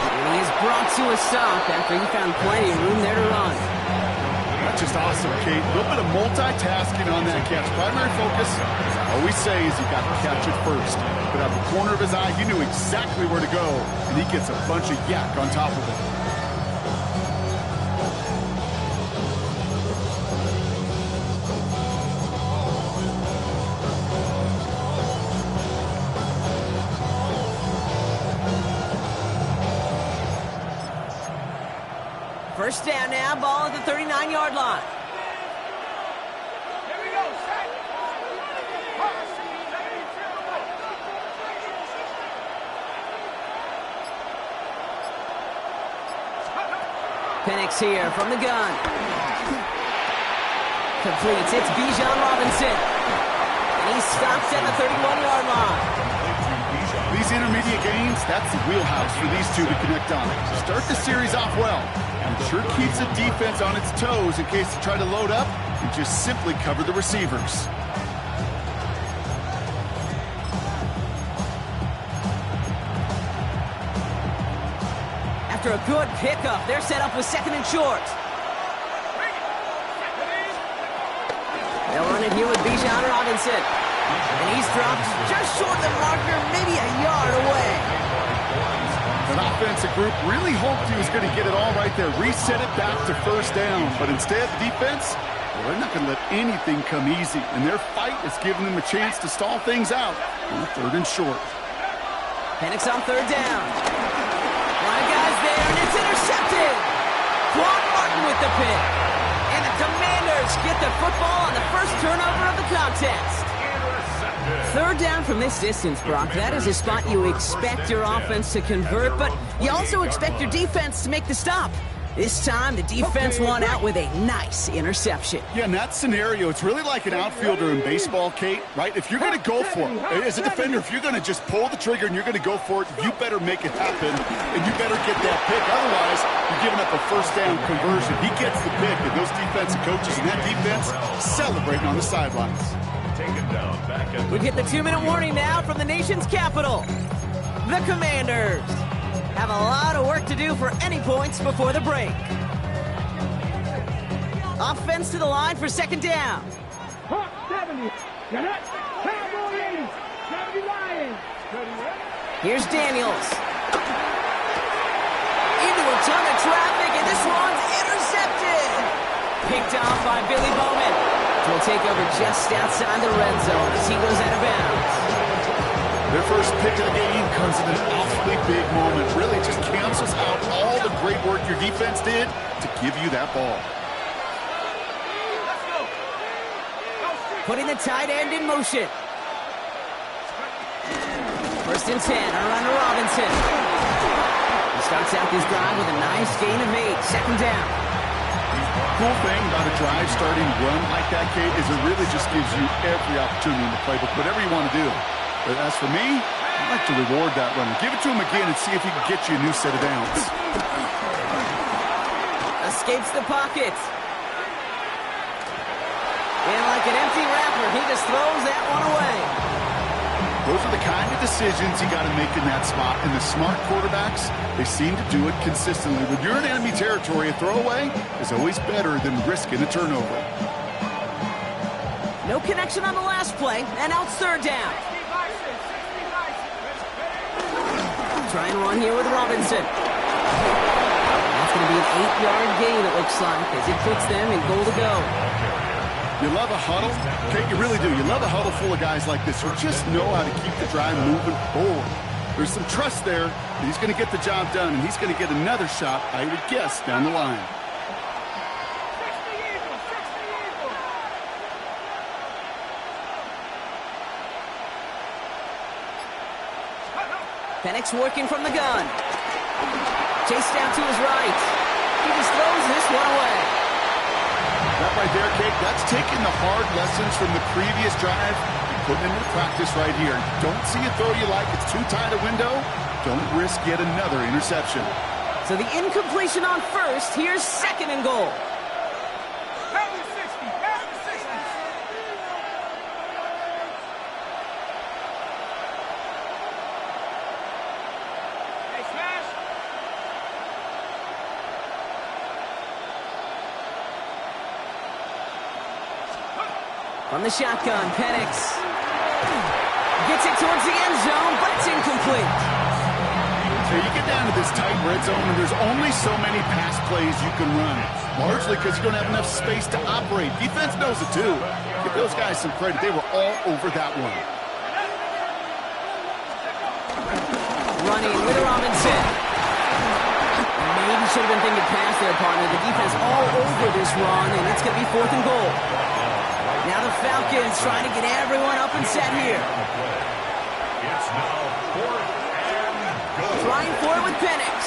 And he is brought to a stop after he found plenty of room there to run. That's just awesome, Kate. A little bit of multitasking on that catch. Primary focus, as I always say, is you got to catch it first. But out the corner of his eye, he knew exactly where to go, and he gets a bunch of yak on top of it. First down now, ball at the 39-yard line. Here we go. Set. Penix here from the gun. Completes. It's Bijan Robinson. And he stops at the 31-yard line. These intermediate gains, that's the wheelhouse for these two to connect on. Start the series off well. It sure keeps the defense on its toes in case they try to load up and just simply cover the receivers. After a good pickup, they're set up with 2nd and short. They'll run it here with Bijan Robinson. And he's dropped just short of the marker, maybe a yard away. The offensive group really hoped he was going to get it all right there, reset it back to 1st down. But instead, the defense, well, they're not going to let anything come easy. And their fight is giving them a chance to stall things out on 3rd and short. Penix on 3rd down. A lot of guys there, and it's intercepted. Quan Martin with the pick. And the Commanders get the football on the first turnover of the contest. 3rd down from this distance, Brock. That is a spot you expect your offense to convert, but you also expect your defense to make the stop. This time, the defense won out with a nice interception. Yeah, in that scenario, it's really like an outfielder in baseball, Kate, right? If you're going to go for it, as a defender, if you're going to just pull the trigger and you're going to go for it, you better make it happen, and you better get that pick. Otherwise, you're giving up a 1st down conversion. He gets the pick, and those defensive coaches and that defense celebrating on the sidelines. We've hit the 2-minute warning now from the nation's capital. The Commanders have a lot of work to do for any points before the break. Offense to the line for 2nd down. Hawk 70. Cadet. Cowboy 80. 70 Lions. Here's Daniels. Into a ton of traffic, and this one's intercepted. Picked off by Billy Bowman. Will take over just outside the red zone as he goes out of bounds. Their first pick of the game comes in an awfully big moment. Really just cancels out all the great work your defense did to give you that ball. Putting the tight end in motion. 1st and 10, around to Robinson. He starts out this drive with a nice gain of 8, 2nd down. Cool thing about a drive starting run like that, Kate, is it really just gives you every opportunity in the playbook, whatever you want to do. But as for me, I'd like to reward that runner. Give it to him again and see if he can get you a new set of downs. A escapes the pocket. And like an empty wrapper, he just throws that one away. Those are the kind of decisions you got to make in that spot. And the smart quarterbacks, they seem to do it consistently. When you're in enemy territory, a throwaway is always better than risking a turnover. No connection on the last play, and now it's third down. Try and run here with Robinson. That's going to be an 8-yard gain, it looks like, as it puts them in goal to go. You love a huddle. Okay, you really do. You love a huddle full of guys like this who just know how to keep the drive moving forward. There's some trust there that he's going to get the job done, and he's going to get another shot, I would guess, down the line. Penix working from the gun. Chase down to his right. He just throws this one away. That right there, Kate, that's taking the hard lessons from the previous drive and putting into practice right here. Don't see a throw you like. It's too tight a window. Don't risk yet another interception. So the incompletion on first. Here's second and goal. From the shotgun, Penix gets it towards the end zone, but it's incomplete. So you get down to this tight red zone, and there's only so many pass plays you can run, largely because you don't have enough space to operate. Defense knows it too. Give those guys some credit. They were all over that one. Running with Robinson. Maybe should have been thinking pass there, partner. The defense all over this run, and it's going to be fourth and goal. Now the Falcons trying to get everyone up and set here. It's now fourth and goal. Trying for it with Penix.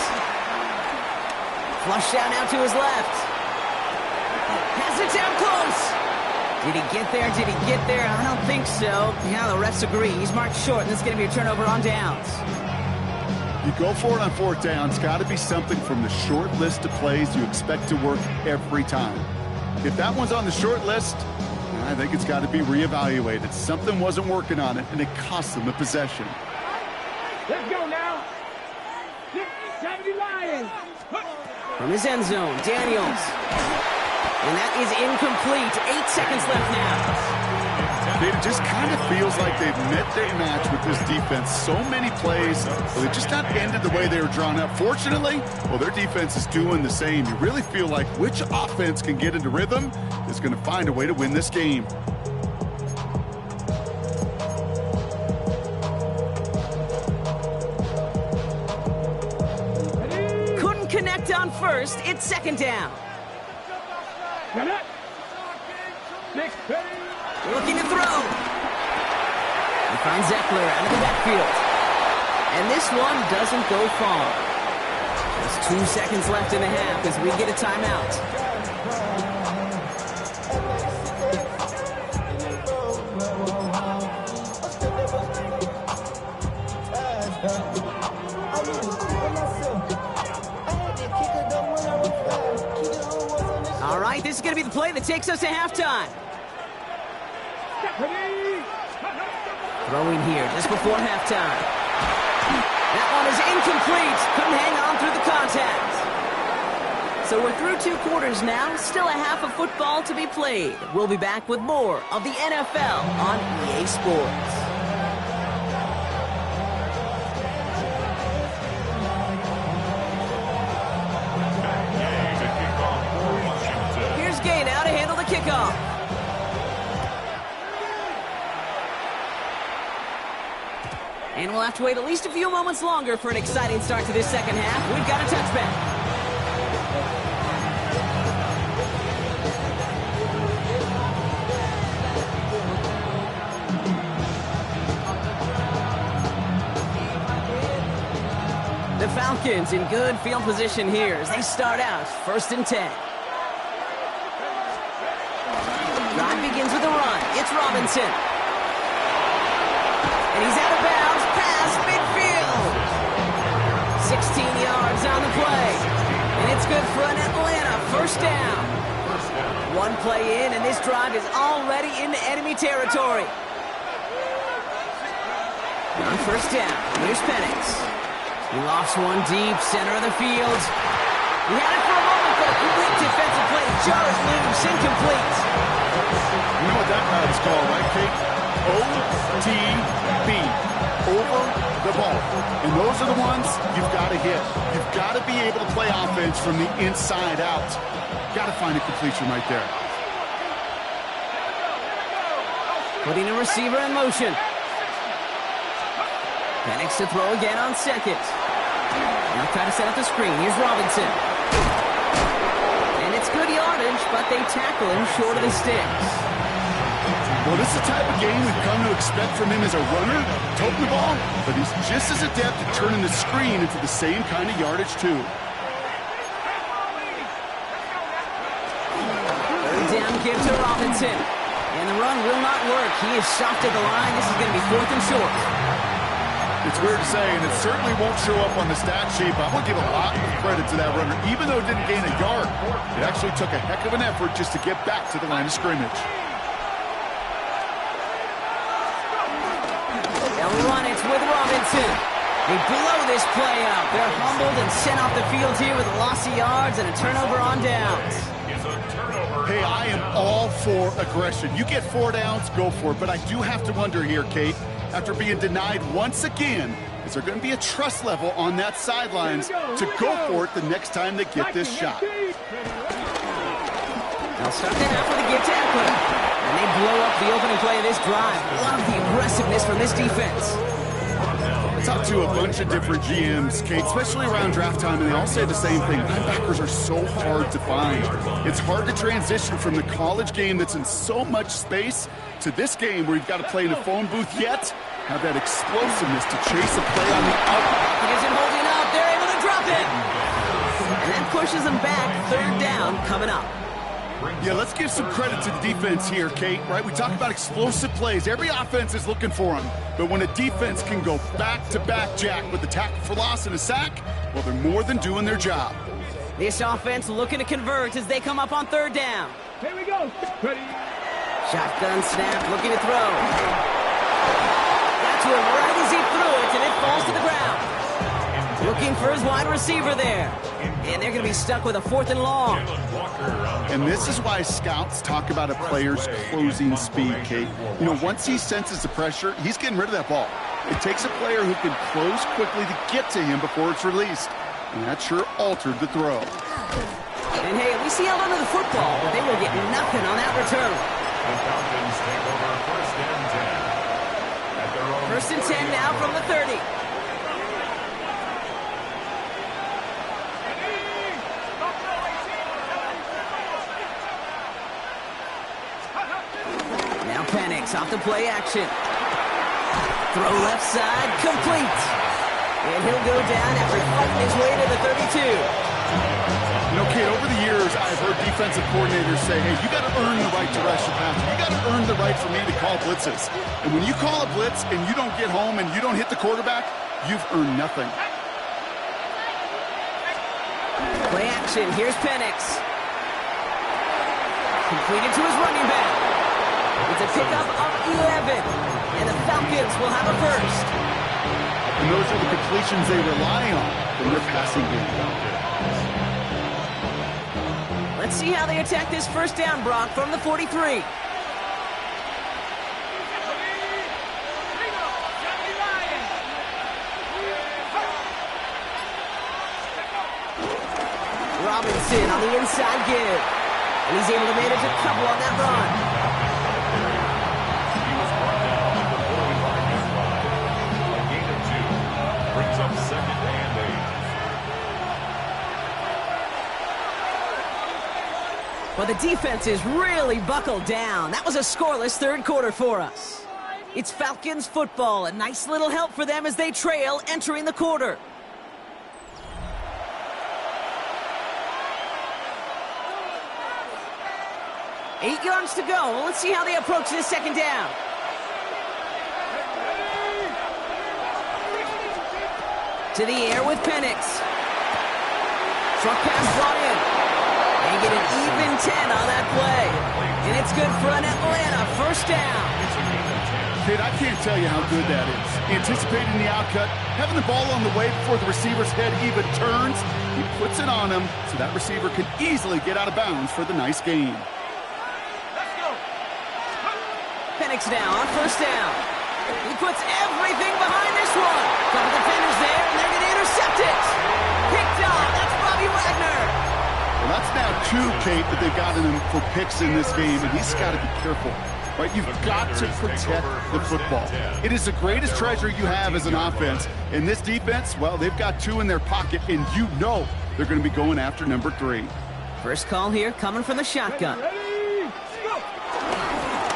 Flush down now to his left. Has it down close. Did he get there? Did he get there? I don't think so. Yeah, the refs agree. He's marked short, and this is going to be a turnover on downs. You go for it on fourth down. It's got to be something from the short list of plays you expect to work every time. If that one's on the short list, I think it's got to be reevaluated. Something wasn't working on it, and it cost them the possession. Let's go now. 70 Lions. From his end zone, Daniels. And that is incomplete. 8 seconds left now. It just kind of feels like they've met their match with this defense. So many plays, well, they've just not ended the way they were drawn up. Fortunately, well, their defense is doing the same. You really feel like which offense can get into rhythm is going to find a way to win this game. Couldn't connect on first. It's second down. Looking to throw. He finds Eckler out of the backfield. And this one doesn't go far. There's 2 seconds left in the half as we get a timeout. All right, this is going to be the play that takes us to halftime. Throwing here just before halftime. That one is incomplete. Couldn't hang on through the contact. So we're through 2 quarters now. Still a half of football to be played. We'll be back with more of the NFL on EA Sports. Here's Gay now to handle the kickoff. And we'll have to wait at least a few moments longer for an exciting start to this second half. We've got a touchback. The Falcons in good field position here as they start out 1st and 10. Drive begins with a run. It's Robinson. And he's out of bounds past midfield. 16 yards on the play. And it's good for an Atlanta first down. One play in, and this drive is already into enemy territory. On first down, here's Penix. He lofts one deep, center of the field. He had it for a moment, but a quick defensive play jars loose, incomplete. You know what that route is called, right, Kate? OTB, over the ball. And those are the ones you've got to hit. You've got to be able to play offense from the inside out. Got to find a completion right there. Putting a receiver in motion. Penix to throw again on second. Now try to set up the screen. Here's Robinson. And it's good yardage, but they tackle him short of the sticks. Well, this is the type of game we've come to expect from him as a runner, toting the ball, but he's just as adept at turning the screen into the same kind of yardage, too. Third down give to Robinson. And the run will not work. He is shocked at the line. This is going to be 4th and short. It's weird to say, and it certainly won't show up on the stat sheet, but I'm going to give a lot of credit to that runner. Even though it didn't gain a yard, it actually took a heck of an effort just to get back to the line of scrimmage. They'll run it with Robinson. They blow this play out. They're humbled and sent off the field here with a loss of yards and a turnover on downs. Hey, I am all for aggression. You get 4 downs, go for it. But I do have to wonder here, Kate, after being denied once again, is there going to be a trust level on that sidelines to go for it the next time they get this shot? They'll start that out with a give to Eckler. And they blow up the opening play of this drive. Love the aggressiveness from this defense. I talked to a bunch of different GMs, Kate, especially around draft time, and they all say the same thing. Linebackers are so hard to find. It's hard to transition from the college game that's in so much space to this game where you've got to play in a phone booth, yet have that explosiveness to chase a play on the out. He gets him holding up. They're able to drop it. And that pushes them back. 3rd down coming up. Yeah, let's give some credit to the defense here, Kate, right? We talk about explosive plays. Every offense is looking for them. But when a defense can go back-to-back, Jack, with a tackle for loss and a sack, well, they're more than doing their job. This offense looking to convert as they come up on 3rd down. Here we go. Ready. Shotgun snap, looking to throw. Got to him right as he threw it, and it falls to the ground. Looking for his wide receiver there. And they're going to be stuck with a 4th and long. And this is why scouts talk about a player's closing speed, Kate. You know, once he senses the pressure, he's getting rid of that ball. It takes a player who can close quickly to get to him before it's released. And that sure altered the throw. And hey, at least he held onto the football, but they will get nothing on that return. The Falcons take over 1st and 10. At their own 1st and 10 now from the 30. Now Penix off the play action. Throw left side, complete. And he'll go down after fighting his way to the 32. You know, Kate, over the years, I've heard defensive coordinators say, hey, you got to earn the right to rush the passer. You got to earn the right for me to call blitzes. And when you call a blitz and you don't get home and you don't hit the quarterback, you've earned nothing. Play action, here's Penix. Completed to his running back. It's a pickup of 11. And the Falcons will have a first. And those are the completions they rely on in their passing game. Let's see how they attack this 1st down, Brock, from the 43. Robinson on the inside give. And he's able to manage a couple on that run. He was brought down at the 45-yard line. A gain of 2. Brings up 2nd and 8. But the defense is really buckled down. That was a scoreless 3rd quarter for us. It's Falcons football. A nice little help for them as they trail entering the quarter. Eight yards to go. Let's see how they approach this 2nd down. To the air with Penix. Short pass brought in. They get an even 10 on that play. And it's good for an Atlanta first down. Kid, I can't tell you how good that is. Anticipating the outcut, having the ball on the way before the receiver's head even turns. He puts it on him so that receiver can easily get out of bounds for the nice gain. Penix now on first down. He puts everything behind this one. Couple defenders there, and they're going to intercept it. Picked off. That's Bobby Wagner. Well, that's now 2, Kate, that they've gotten him for picks in this game, and he's got to be careful. Right, you've got to protect the football. It is the greatest treasure you have as an offense. In this defense, well, they've got 2 in their pocket, and you know they're going to be going after number 3. First call here coming from the shotgun.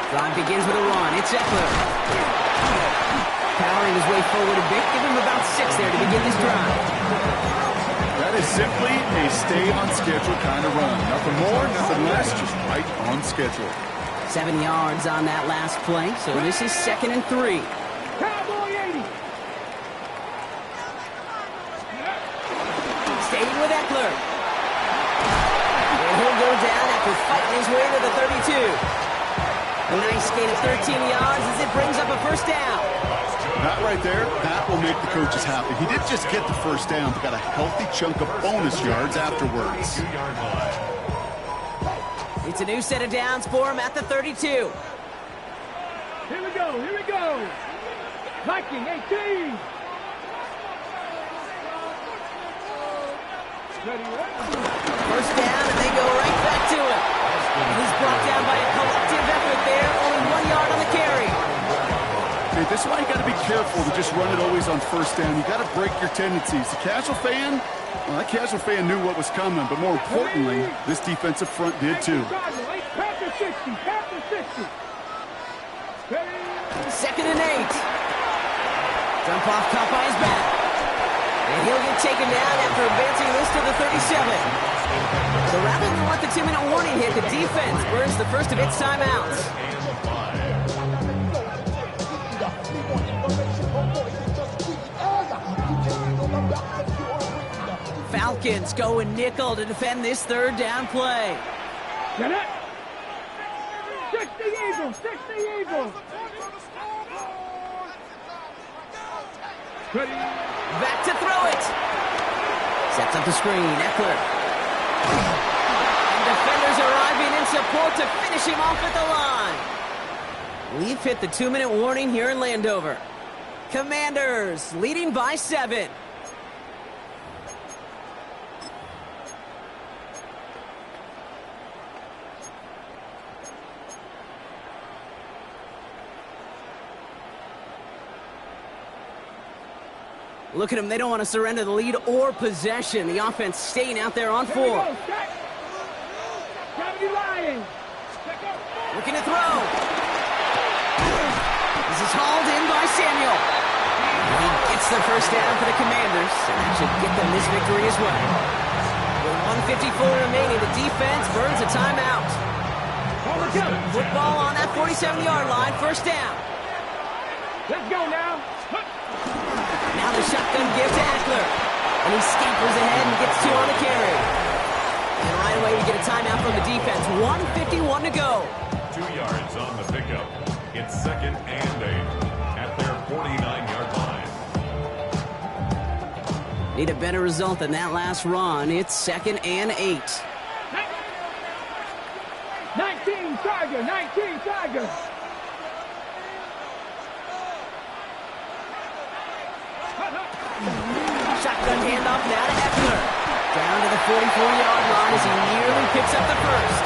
Drive begins with a run. It's Eckler. Powering his way forward a bit. Give him about 6 there to begin this drive. That is simply a stay-on-schedule kind of run. Nothing more, nothing less, just right on schedule. 7 yards on that last play, so this is 2nd and 3. Cowboy 80. Staying with Eckler. And he'll go down after fighting his way to the 32. A nice gain of 13 yards as it brings up a first down. That right there, that will make the coaches happy. He didn't just get the first down, but got a healthy chunk of bonus yards afterwards. It's a new set of downs for him at the 32. Here we go, here we go. Viking 18. First down, and they go right back to it. And he's brought down by a collective effort there. Only 1 yard on the carry. Okay, this is why you got to be careful to just run it always on first down. You got to break your tendencies. The casual fan, well, that casual fan knew what was coming, but more importantly, this defensive front did too. Panther 60, Panther 60. 2nd and 8. Jump off caught by his back. And he'll get taken down after advancing this to the 37. So rather than let the 2-minute warning hit, the defense burns the first of its timeouts. Falcons going nickel to defend this 3rd down play. Get it? 60 Eagles, 60 Eagles. Back to throw it. Sets up the screen, Eckler. And defenders arriving in support to finish him off at the line. We've hit the 2-minute warning here in Landover. Commanders leading by 7. Look at them. They don't want to surrender the lead or possession. The offense staying out there on 4. Looking to throw. This is hauled in by Samuel. He gets the first down for the Commanders, and that should get them this victory as well. With 1:54 remaining, the defense burns a timeout. Football on that 47-yard line, first down. Let's go now. Now the shotgun give to Eckler. And he scampers ahead and gets 2 on the carry. And right away we get a timeout from the defense. 1:51 to go. 2 yards on the pickup. It's 2nd and 8 at their 49-yard line. Need a better result than that last run. It's 2nd and 8. 19 Tiger, 19 Tiger. Shotgun handoff now to Eckler. Down to the 44-yard line as he nearly picks up the first.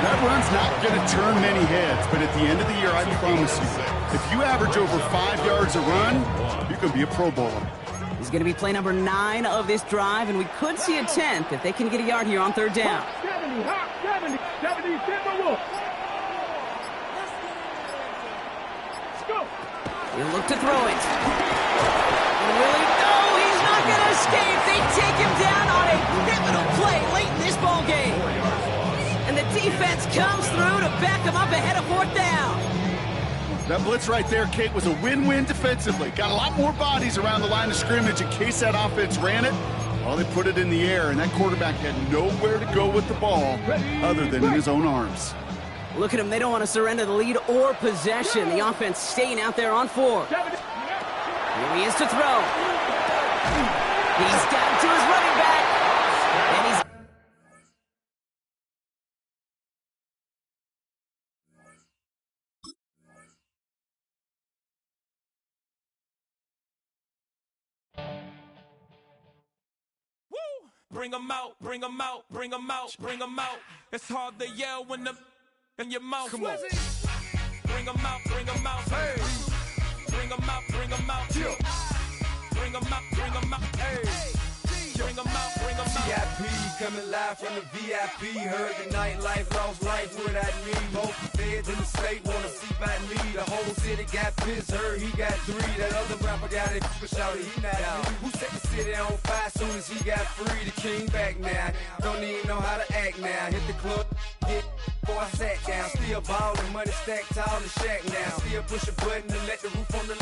That run's not going to turn many heads, but at the end of the year, I promise you, if you average over 5 yards a run, you can be a Pro Bowler. He's going to be play number 9 of this drive, and we could see a 10th if they can get a yard here on 3rd down. 70, 70, Timberwolves. Let's go. He'll look to throw it. Really? No, he's not going to escape. They take him down on a pivotal play late in this ball game. And the defense comes through to back him up ahead of 4th down. That blitz right there, Kate, was a win-win defensively. Got a lot more bodies around the line of scrimmage in case that offense ran it. Well, they put it in the air, and that quarterback had nowhere to go with the ball other tthan in his own arms. Look at him. They don't want to surrender the lead or possession. The offense staying out there on 4. Here he is to throw. He's got to his running back. And he's... Bring them out, bring them out, bring them out, bring them out. It's hard to yell when the in your mouth. Come on. Bring them out, bring them out. Hey. Bring them out, bring them out. Yeah. Bring them out, bring them out. Hey. Bring them out, bring them out. VIP coming live from the VIP. Heard the nightlife, lost life without me. Both feds in the state wanna see by me. The whole city got pissed, heard he got 3. That other rapper got it, but shouted he not out. Who set the city on fire soon as he got free? The king back now. Don't even know how to act now. Hit the club, hit before I sat down. Still ballin', money stacked tall and shack now. Still push a button to let the roof on the